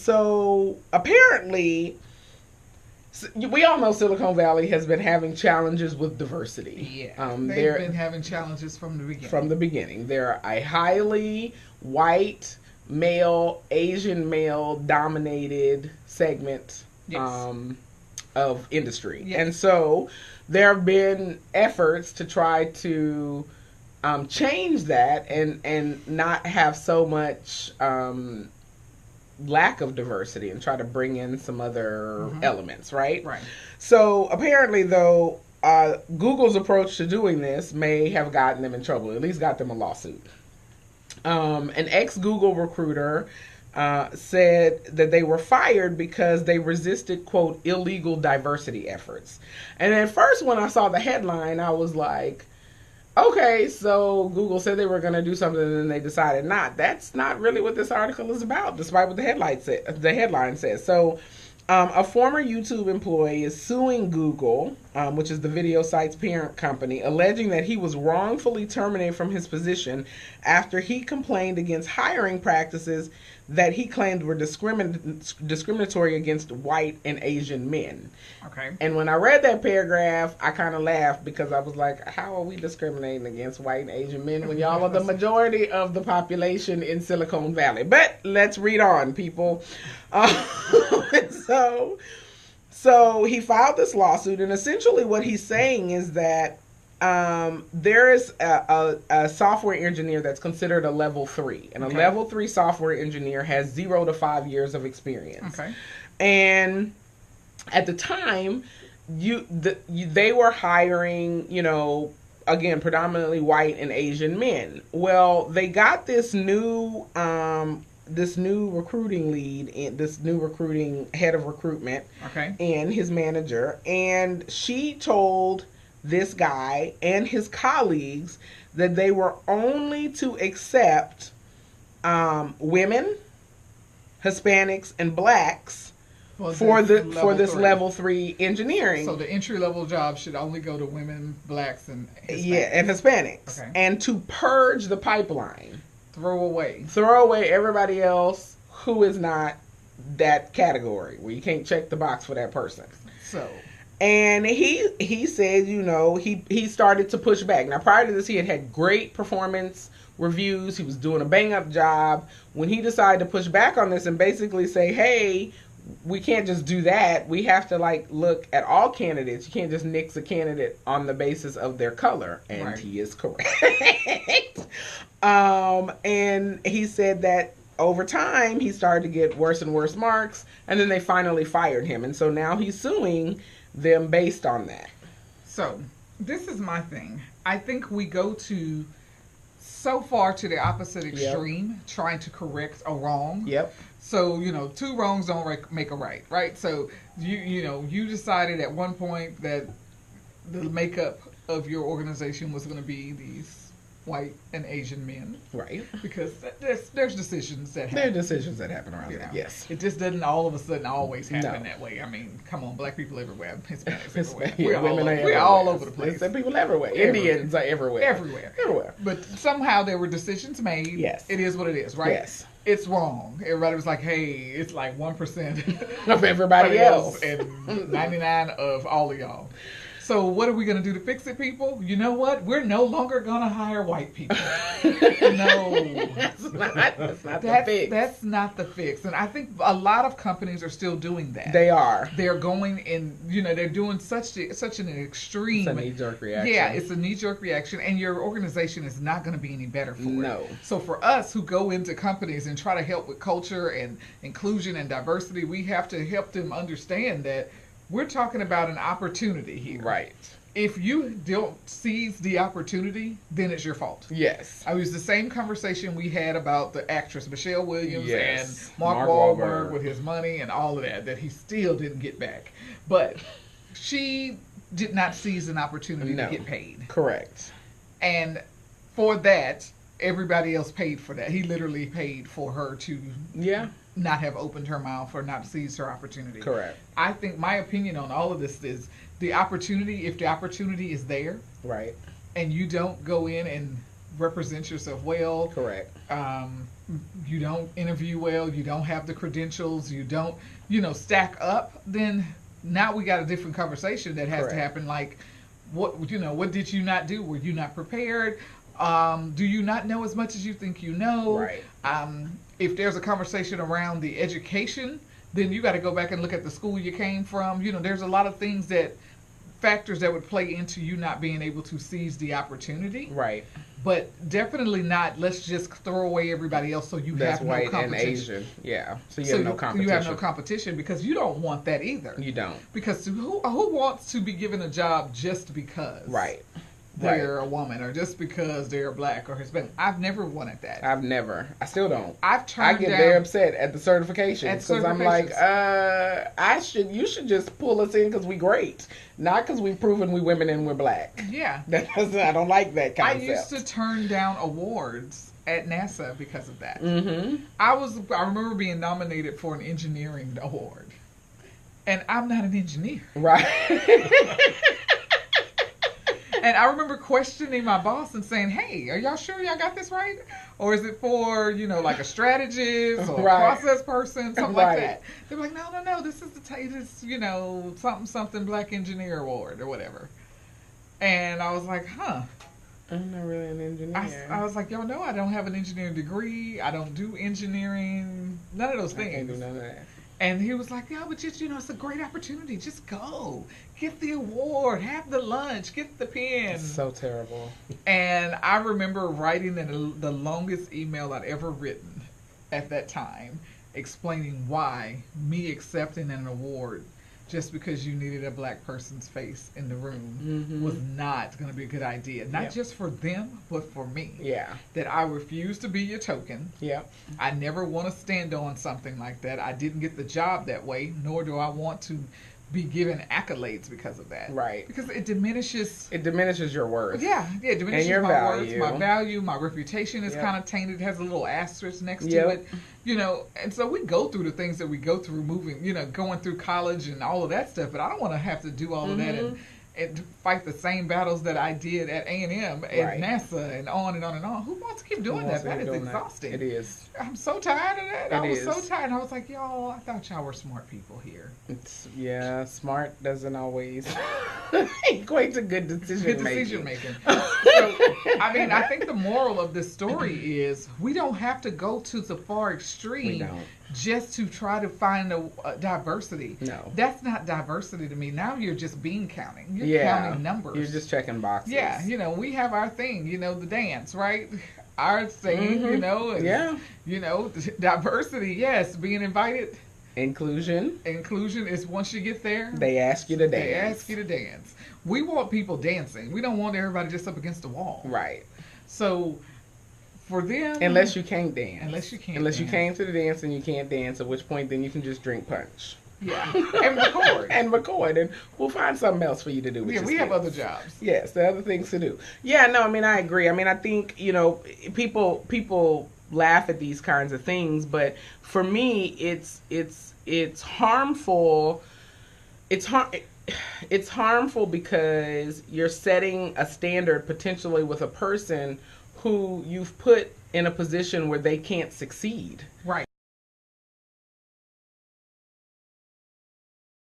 So apparently, we all know Silicon Valley has been having challenges with diversity. Yeah, they've been having challenges from the beginning. From the beginning, they're a highly white, male, Asian male dominated segment of industry. Yes. And so there have been efforts to try to change that and not have so much lack of diversity and try to bring in some other elements, right? Right. So apparently, though, Google's approach to doing this may have gotten them in trouble, at least got them a lawsuit. An ex-Google recruiter said that they were fired because they resisted, quote, illegal diversity efforts. And at first, when I saw the headline, I was like, okay, so Google said they were going to do something and then they decided not. That's not really what this article is about, despite what the headline says. So a former YouTube employee is suing Google, which is the video site's parent company, alleging that he was wrongfully terminated from his position after he complained against hiring practices that he claimed were discriminatory against white and Asian men. Okay. And when I read that paragraph, I kind of laughed because I was like, how are we discriminating against white and Asian men when y'all are the majority of the population in Silicon Valley? But let's read on, people. So he filed this lawsuit, and essentially what he's saying is that there is a software engineer that's considered a level 3, and a level 3 software engineer has 0 to 5 years of experience. Okay. And at the time, they were hiring, again, predominantly white and Asian men. Well, they got this new recruiting lead, this new recruiting head of recruitment, and his manager, and she told this guy and his colleagues that they were only to accept women, Hispanics, and blacks for this level 3 engineering. So the entry level job should only go to women, blacks, and Hispanics. Yeah, and Hispanics. Okay. And to purge the pipeline, throw away everybody else who is not that category, where you can't check the box for that person. So. And he said, he started to push back. Now, prior to this, he had great performance reviews. He was doing a bang-up job. When he decided to push back on this and basically say, hey, we can't just do that. We have to, look at all candidates. You can't just nix a candidate on the basis of their color. And He is correct. And he said that over time, he started to get worse and worse marks. And then they finally fired him. And so now he's suing them based on that. So this is my thing. I think we go so far to the opposite extreme, trying to correct a wrong. Yep. So, 2 wrongs don't make a right? So you decided at one point that the makeup of your organization was going to be these white and Asian men. Right. Because there's decisions that happen. There are decisions that happen around there, yes. It just doesn't all of a sudden always happen that way. I mean, come on, black people everywhere, Hispanics everywhere. We're all over the place. And people everywhere. Indians are everywhere. Everywhere. But somehow there were decisions made. Yes. It is what it is, right? Yes. It's wrong. Everybody was like, hey, it's like 1% of everybody else. And 99 of all of y'all. So what are we going to do to fix it, people? You know what? We're no longer going to hire white people. No. That's not the fix. That's not the fix. And I think a lot of companies are still doing that. They are. They're going in, they're doing such an extreme. It's a knee-jerk reaction. Yeah, it's a knee-jerk reaction. And your organization is not going to be any better for it. No. So for us who go into companies and try to help with culture and inclusion and diversity, we have to help them understand that we're talking about an opportunity here. Right. If you don't seize the opportunity, then it's your fault. Yes. It was the same conversation we had about the actress Michelle Williams and Mark Wahlberg with his money and all of that he still didn't get back. But she did not seize an opportunity to get paid. Correct. And for that, everybody else paid for that. He literally paid for her to not have opened her mouth or not seized her opportunity. Correct. I think my opinion on all of this is the opportunity, if the opportunity is there, right, and you don't go in and represent yourself well. Correct. You don't interview well, you don't have the credentials, you don't, stack up, then now we got a different conversation that has Correct. to happen. Like, what did you not do? Were you not prepared? Do you not know as much as you think you know? Right. If there's a conversation around the education, then you got to go back and look at the school you came from. There's a lot of factors that would play into you not being able to seize the opportunity. Right. But definitely not, let's just throw away everybody else so That's have no white competition. and Asian. Yeah. So you have no competition. You have no competition because you don't want that either. You don't. Because who wants to be given a job just because Right. they're a woman or just because they're black or Hispanic? I've never wanted that. I still don't. I get very upset at the certification because I'm like, you should just pull us in because we great, not because we've proven we women and we're black. Yeah. I don't like that concept. I used to turn down awards at NASA because of that. Mm-hmm. I remember being nominated for an engineering award, and I'm not an engineer. Right. And I remember questioning my boss and saying, "Hey, are y'all sure y'all got this right? Or is it for, like a strategist or Right. a process person, something like that?" They were like, "No, this is something Black Engineer Award or whatever." And I was like, "Huh." I'm not really an engineer. I was like, "Y'all know I don't have an engineering degree. I don't do engineering, none of those things." I can't do none of that. And he was like, "Yeah, but just, it's a great opportunity. Just go. Get the award. Have the lunch. Get the pen." It's so terrible. And I remember writing the longest email I'd ever written at that time, explaining why me accepting an award just because you needed a black person's face in the room was not going to be a good idea. Not just for them, but for me. Yeah. That I refuse to be your token. Yeah. I never want to stand on something like that. I didn't get the job that way, nor do I want to be given accolades because of that. Right. Because it diminishes your worth. Yeah, it diminishes and your my value. worth, my value, my reputation is kind of tainted. It has a little asterisk next to it. And so we go through the things that we go through going through college and all of that stuff, but I don't want to have to do all of that and fight the same battles that I did at A&M and NASA and on and on and on. Who wants to keep doing that? That is exhausting. It is. I'm so tired of that. I was so tired. I was like, y'all, I thought y'all were smart people here. Smart doesn't always equate to good decision making. So, I think the moral of this story is we don't have to go to the far extreme just to try to find a diversity. No. That's not diversity to me. Now you're just bean counting. You're counting numbers. You're just checking boxes. Yeah, we have our thing, the dance, right? Our thing, diversity, yes, being invited. Inclusion is once you get there. They ask you to dance. We want people dancing. We don't want everybody just up against the wall. Right. So for them, unless you can't dance. Unless you you came to the dance and you can't dance, at which point then you can just drink punch. Yeah. And record. And we'll find something else for you to do. We have other jobs. Yes, there are other things to do. Yeah, no, I agree. I think, people laugh at these kinds of things, but for me it's harmful. It's harmful because you're setting a standard potentially with a person who you've put in a position where they can't succeed. Right.